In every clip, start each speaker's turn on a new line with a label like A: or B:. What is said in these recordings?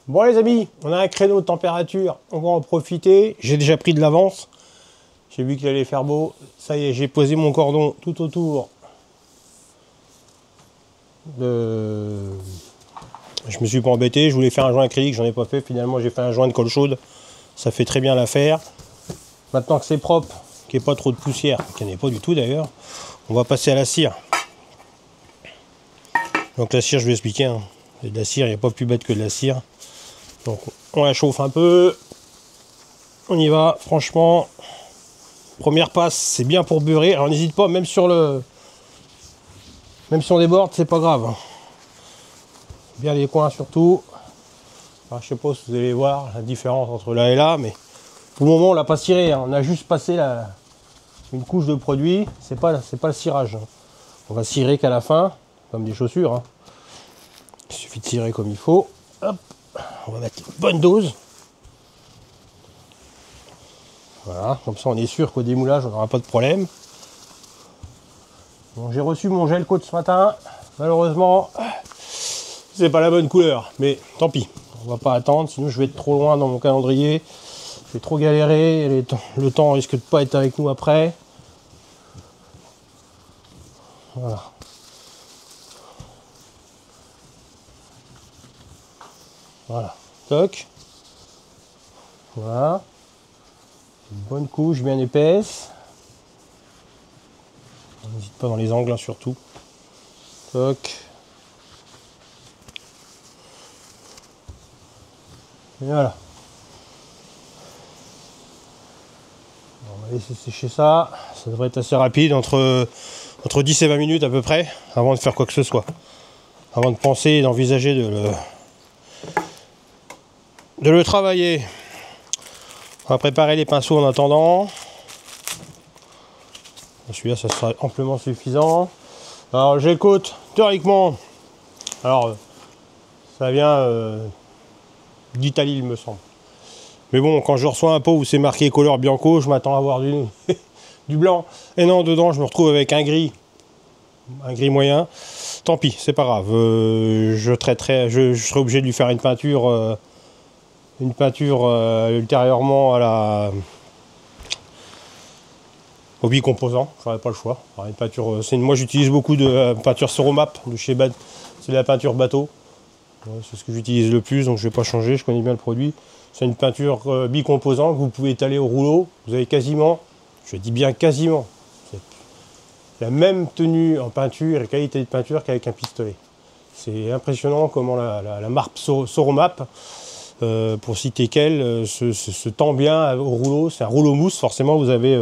A: Bon les amis, on a un créneau de température, on va en profiter. J'ai déjà pris de l'avance. J'ai vu qu'il allait faire beau. Ça y est, j'ai posé mon cordon tout autour de... Je me suis pas embêté, je voulais faire un joint acrylique, j'en ai pas fait. Finalement, j'ai fait un joint de colle chaude. Ça fait très bien l'affaire. Maintenant que c'est propre, qu'il n'y ait pas trop de poussière, qu'il n'y en ait pas du tout d'ailleurs, on va passer à la cire. Donc la cire, je vais expliquer. Hein. Et de la cire, il n'y a pas plus bête que de la cire. Donc on la chauffe un peu. On y va, franchement. Première passe, c'est bien pour beurrer. Alors n'hésite pas, même si on déborde, c'est pas grave. Bien les coins surtout. Alors, je sais pas si vous allez voir la différence entre là et là, mais pour le moment on l'a pas ciré. Hein. On a juste passé une couche de produit. C'est pas le cirage. Hein. On va cirer qu'à la fin, comme des chaussures. Hein. Il suffit de cirer comme il faut. Hop, on va mettre une bonne dose. Voilà, comme ça on est sûr qu'au démoulage on n'aura pas de problème. Bon, j'ai reçu mon gel coat ce matin. Malheureusement, c'est pas la bonne couleur, mais tant pis. On va pas attendre, sinon je vais être trop loin dans mon calendrier. Je vais trop galérer, le temps risque de pas être avec nous après. Voilà. Voilà, toc. Voilà. Une bonne couche bien épaisse. N'hésite pas dans les angles hein, surtout. Toc. Et voilà. On va laisser sécher ça. Ça devrait être assez rapide, entre 10 et 20 minutes à peu près, avant de faire quoi que ce soit. Avant de penser et d'envisager de le travailler. On va préparer les pinceaux en attendant. Celui-là, ça sera amplement suffisant. Alors, le gel coat, théoriquement, alors, ça vient d'Italie, il me semble. Mais bon, quand je reçois un pot où c'est marqué couleur bianco, je m'attends à avoir du blanc. Et non, dedans, je me retrouve avec un gris moyen. Tant pis, c'est pas grave. Je serai obligé de lui faire une peinture ultérieurement au bicomposant. J'aurais pas le choix. Alors, une peinture, moi, j'utilise beaucoup de peinture Soromap de chez Bad. C'est la peinture bateau. Ouais, c'est ce que j'utilise le plus, donc je vais pas changer. Je connais bien le produit. C'est une peinture bicomposant que vous pouvez étaler au rouleau. Vous avez quasiment, je dis bien quasiment, la même tenue en peinture et qualité de peinture qu'avec un pistolet. C'est impressionnant comment la marque Soromap, pour citer qu'elle, se tend bien au rouleau. C'est un rouleau mousse, forcément vous avez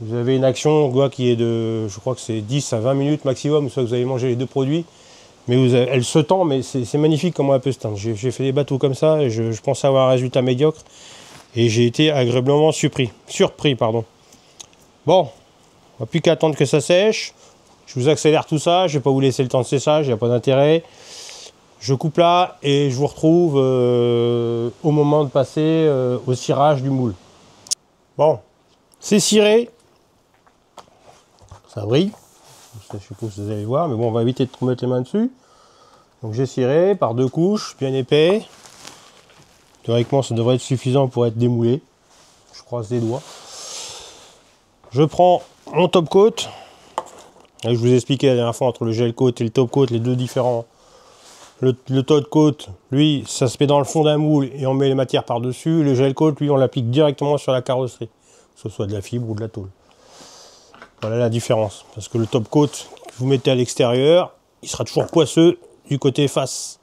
A: une action qui est de, je crois que c'est 10 à 20 minutes maximum, soit que vous avez mangé les deux produits. Mais elle se tend, mais c'est magnifique comment elle peut se tendre. J'ai fait des bateaux comme ça et je pensais avoir un résultat médiocre. Et j'ai été agréablement surpris. Bon, on n'a plus qu'à attendre que ça sèche. Je vous accélère tout ça, je ne vais pas vous laisser le temps de séchage, il n'y a pas d'intérêt. Je coupe là et je vous retrouve au moment de passer au cirage du moule. Bon, c'est ciré. Ça brille. Je suppose que vous allez voir, mais bon, on va éviter de trop mettre les mains dessus. Donc j'ai ciré par deux couches, bien épais. Théoriquement, ça devrait être suffisant pour être démoulé. Je croise les doigts. Je prends mon top coat. Je vous ai expliqué la dernière fois entre le gel coat et le top coat, les deux différents. Le top coat, lui, ça se met dans le fond d'un moule et on met les matières par-dessus. Le gel coat, lui, on l'applique directement sur la carrosserie, que ce soit de la fibre ou de la tôle. Voilà la différence. Parce que le top coat que vous mettez à l'extérieur, il sera toujours poisseux du côté face.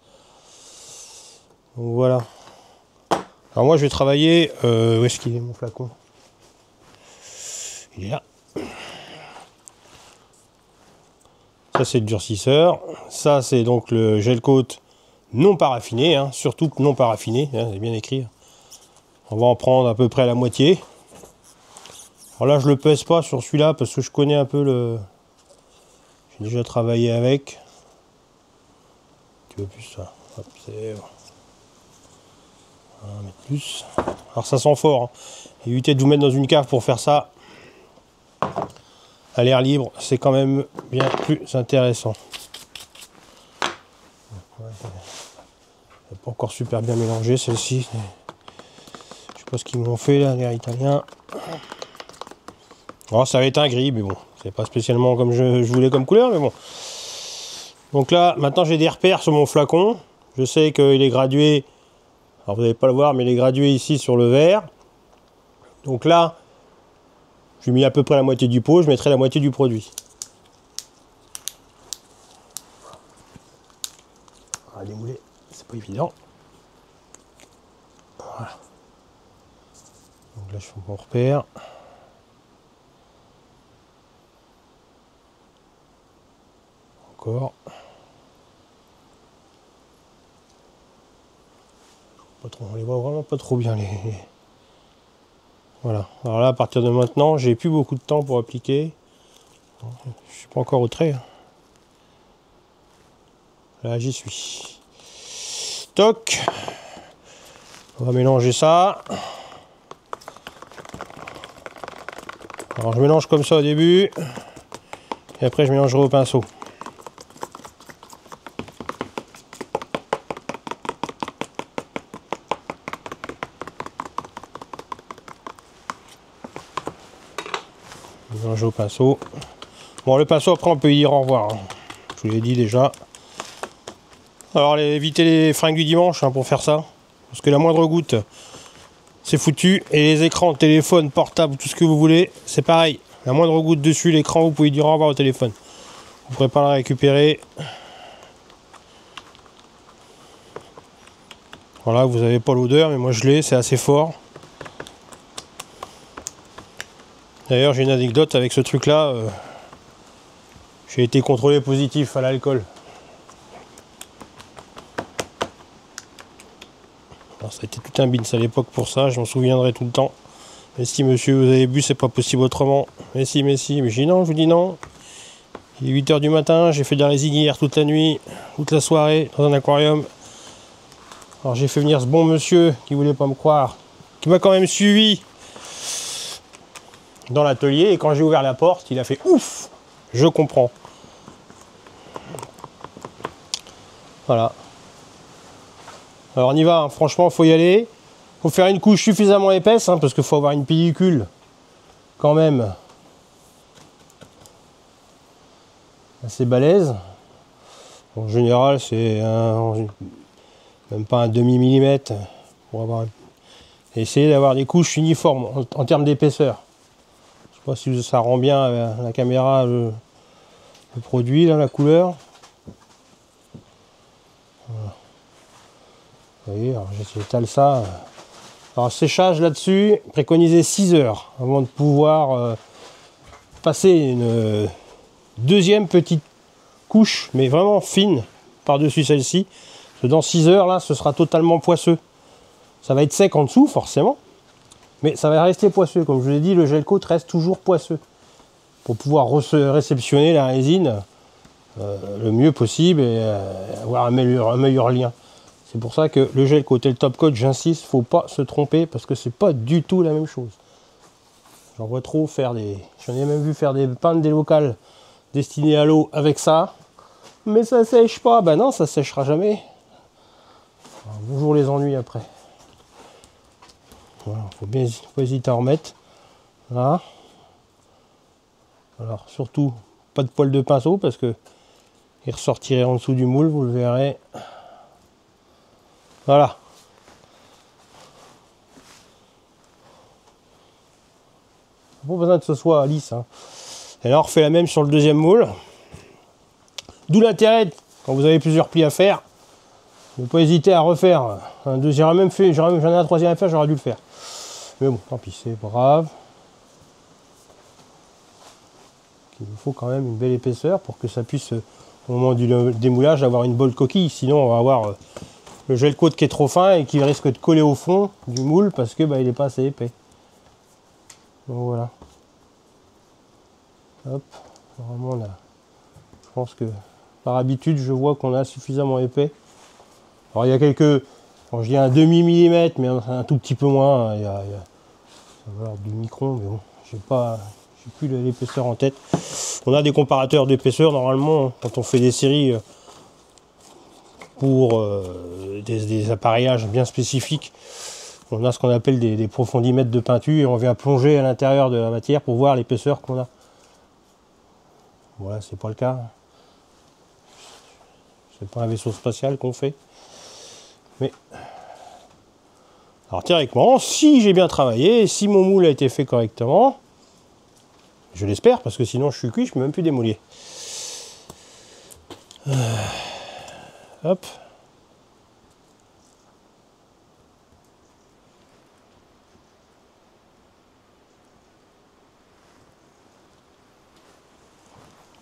A: Donc voilà. Alors moi je vais travailler. Où est-ce qu'il est mon flacon? Il est là. Ça c'est le durcisseur. Ça c'est donc le gel coat non paraffiné, hein, surtout non paraffiné, hein, c'est bien écrit. On va en prendre à peu près la moitié. Alors là je le pèse pas sur celui-là parce que je connais un peu le. J'ai déjà travaillé avec. Tu veux plus ça. Hop, c'est. On va mettre plus. Alors ça sent fort. Hein. Évitez de vous mettre dans une cave pour faire ça. À l'air libre, c'est quand même bien plus intéressant. encore super bien mélangée celle-ci. Je sais pas ce qu'ils m'ont fait là, les Italiens. Alors ça va être un gris, mais bon, c'est pas spécialement comme je voulais comme couleur, mais bon. Donc là, maintenant j'ai des repères sur mon flacon. Je sais qu'il est gradué. Alors vous n'allez pas le voir, mais il est gradué ici sur le vert. Donc là, j'ai mis à peu près la moitié du pot, je mettrai la moitié du produit. On va démouler, c'est pas évident. Voilà. Donc là je fais mon repère. Encore. Pas trop, on les voit vraiment pas trop bien les... Voilà. Alors là, à partir de maintenant, j'ai plus beaucoup de temps pour appliquer. Je suis pas encore au trait. Là, j'y suis. Toc. On va mélanger ça. Alors, je mélange comme ça au début. Et après, je mélangerai au pinceau. Mélanger au pinceau. Bon, le pinceau, après, on peut y dire au revoir. Hein. Je vous l'ai dit déjà. Alors, évitez les fringues du dimanche hein, pour faire ça. Parce que la moindre goutte, c'est foutu. Et les écrans, téléphone, portable, tout ce que vous voulez, c'est pareil. La moindre goutte dessus, l'écran, vous pouvez dire au revoir au téléphone. Vous ne pourrez pas la récupérer. Voilà, vous n'avez pas l'odeur, mais moi je l'ai, c'est assez fort. D'ailleurs, j'ai une anecdote avec ce truc-là. J'ai été contrôlé positif à l'alcool. Alors, ça a été tout un bins à l'époque pour ça, je m'en souviendrai tout le temps. Mais si monsieur, vous avez bu, c'est pas possible autrement. Mais si, mais si. Mais je dis non, je vous dis non. Il est 8 h du matin, j'ai fait de la résine hier toute la nuit, toute la soirée, dans un aquarium. Alors j'ai fait venir ce bon monsieur qui voulait pas me croire, qui m'a quand même suivi dans l'atelier. Et quand j'ai ouvert la porte, il a fait ouf, je comprends. Voilà. Alors on y va, hein. Franchement, il faut y aller. Il faut faire une couche suffisamment épaisse, hein, parce qu'il faut avoir une pellicule quand même assez balèze. En général, c'est même pas un demi-millimètre pour avoir. Essayer d'avoir des couches uniformes en termes d'épaisseur. Je sais pas si ça rend bien à la caméra le produit, là, la couleur. Voilà. Vous voyez, alors j'étale ça. Alors séchage là-dessus, préconisez 6 heures avant de pouvoir passer une deuxième petite couche, mais vraiment fine, par-dessus celle-ci. Dans 6 heures, là, ce sera totalement poisseux. Ça va être sec en dessous, forcément, mais ça va rester poisseux. Comme je vous l'ai dit, le gel coat reste toujours poisseux. Pour pouvoir réceptionner la résine le mieux possible et avoir un meilleur lien. C'est pour ça que le gel coat et le top coat, j'insiste, faut pas se tromper parce que c'est pas du tout la même chose. J'en vois trop faire des... J'en ai même vu faire des peintes des locales destinées à l'eau avec ça. Mais ça sèche pas. Ben non, ça sèchera jamais. Alors, bonjour les ennuis après. Voilà, faut bien pas hésiter à en remettre. Là. Alors surtout, pas de poil de pinceau parce que il ressortirait en dessous du moule, vous le verrez. Voilà. Pas besoin que ce soit lisse. Hein. Et là, on refait la même sur le deuxième moule. D'où l'intérêt, quand vous avez plusieurs plis à faire, ne pas hésiter à refaire un deuxième. J'en ai un troisième à faire, j'aurais dû le faire. Mais bon, tant pis, c'est grave. Il nous faut quand même une belle épaisseur pour que ça puisse, au moment du démoulage, avoir une bonne coquille. Sinon, on va avoir le gel coat qui est trop fin et qui risque de coller au fond du moule parce que il n'est pas assez épais. Donc voilà. Hop. Normalement, on a, je pense que par habitude, je vois qu'on a suffisamment épais. Alors il y a quelques, quand je dis un demi-millimètre, mais un tout petit peu moins, il y a ça va avoir du micron, mais bon, j'ai plus l'épaisseur en tête. On a des comparateurs d'épaisseur normalement quand on fait des séries pour des appareillages bien spécifiques. On a ce qu'on appelle des profondimètres de peinture et on vient plonger à l'intérieur de la matière pour voir l'épaisseur qu'on a. Voilà, c'est pas le cas. C'est pas un vaisseau spatial qu'on fait. Mais alors théoriquement, si j'ai bien travaillé, si mon moule a été fait correctement, je l'espère, parce que sinon je suis cuit, je peux même plus démouler. Hop.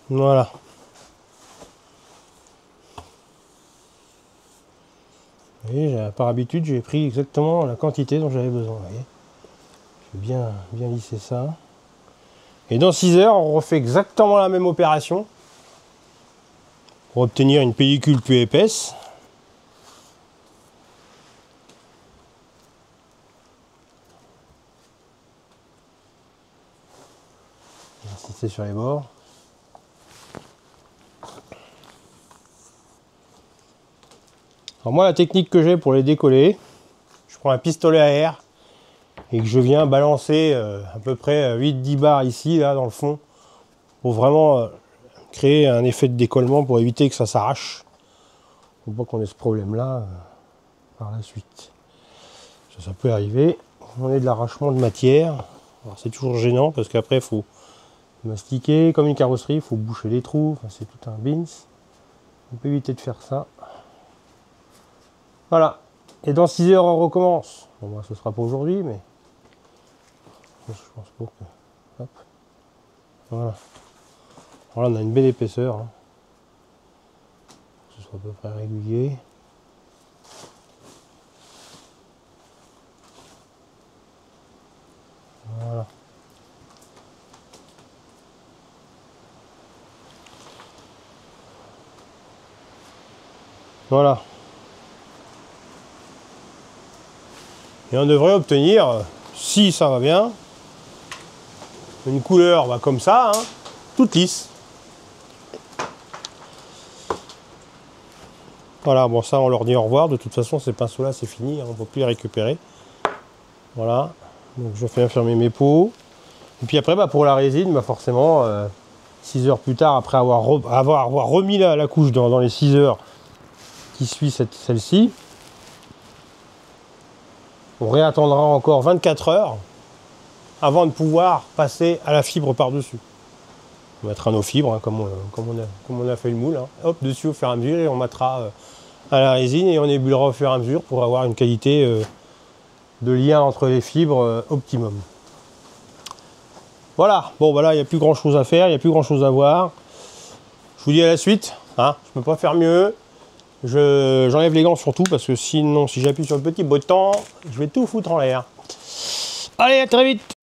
A: Voilà. Et par habitude, j'ai pris exactement la quantité dont j'avais besoin. Vous voyez, je vais bien lisser ça. Et dans 6 heures, on refait exactement la même opération pour obtenir une pellicule plus épaisse. Insister sur les bords. Alors moi, la technique que j'ai pour les décoller, je prends un pistolet à air et que je viens balancer à peu près 8-10 barres ici, là, dans le fond, pour vraiment créer un effet de décollement pour éviter que ça s'arrache. Il ne faut pas qu'on ait ce problème-là par la suite. Ça peut arriver. On est de l'arrachement de matière. C'est toujours gênant parce qu'après, il faut mastiquer comme une carrosserie, il faut boucher les trous. Enfin, c'est tout un bins. On peut éviter de faire ça. Voilà. Et dans 6 heures, on recommence. Bon, moi, ce sera pas aujourd'hui, mais je pense pas que... Hop. Voilà. Voilà, on a une belle épaisseur. Hein. Que ce soit à peu près régulier. Voilà. Voilà. Et on devrait obtenir, si ça va bien, une couleur comme ça, hein, toute lisse. Voilà, bon ça on leur dit au revoir, de toute façon ces pinceaux là c'est fini, hein, on ne peut plus les récupérer. Voilà, donc je fais fermer mes pots. Et puis après pour la résine, forcément, 6 heures plus tard, après avoir remis la couche dans les 6 heures qui suit celle-ci, on réattendra encore 24 heures avant de pouvoir passer à la fibre par-dessus. On mettra nos fibres, hein, comme on a fait le moule. Hein. Hop, dessus au fur et à mesure, et on mettra à la résine et on ébulera au fur et à mesure pour avoir une qualité de lien entre les fibres optimum. Voilà, bon voilà, il n'y a plus grand chose à faire, il n'y a plus grand chose à voir. Je vous dis à la suite, hein, je ne peux pas faire mieux. J'enlève les gants surtout parce que sinon, si j'appuie sur le petit bouton, je vais tout foutre en l'air. Allez, à très vite!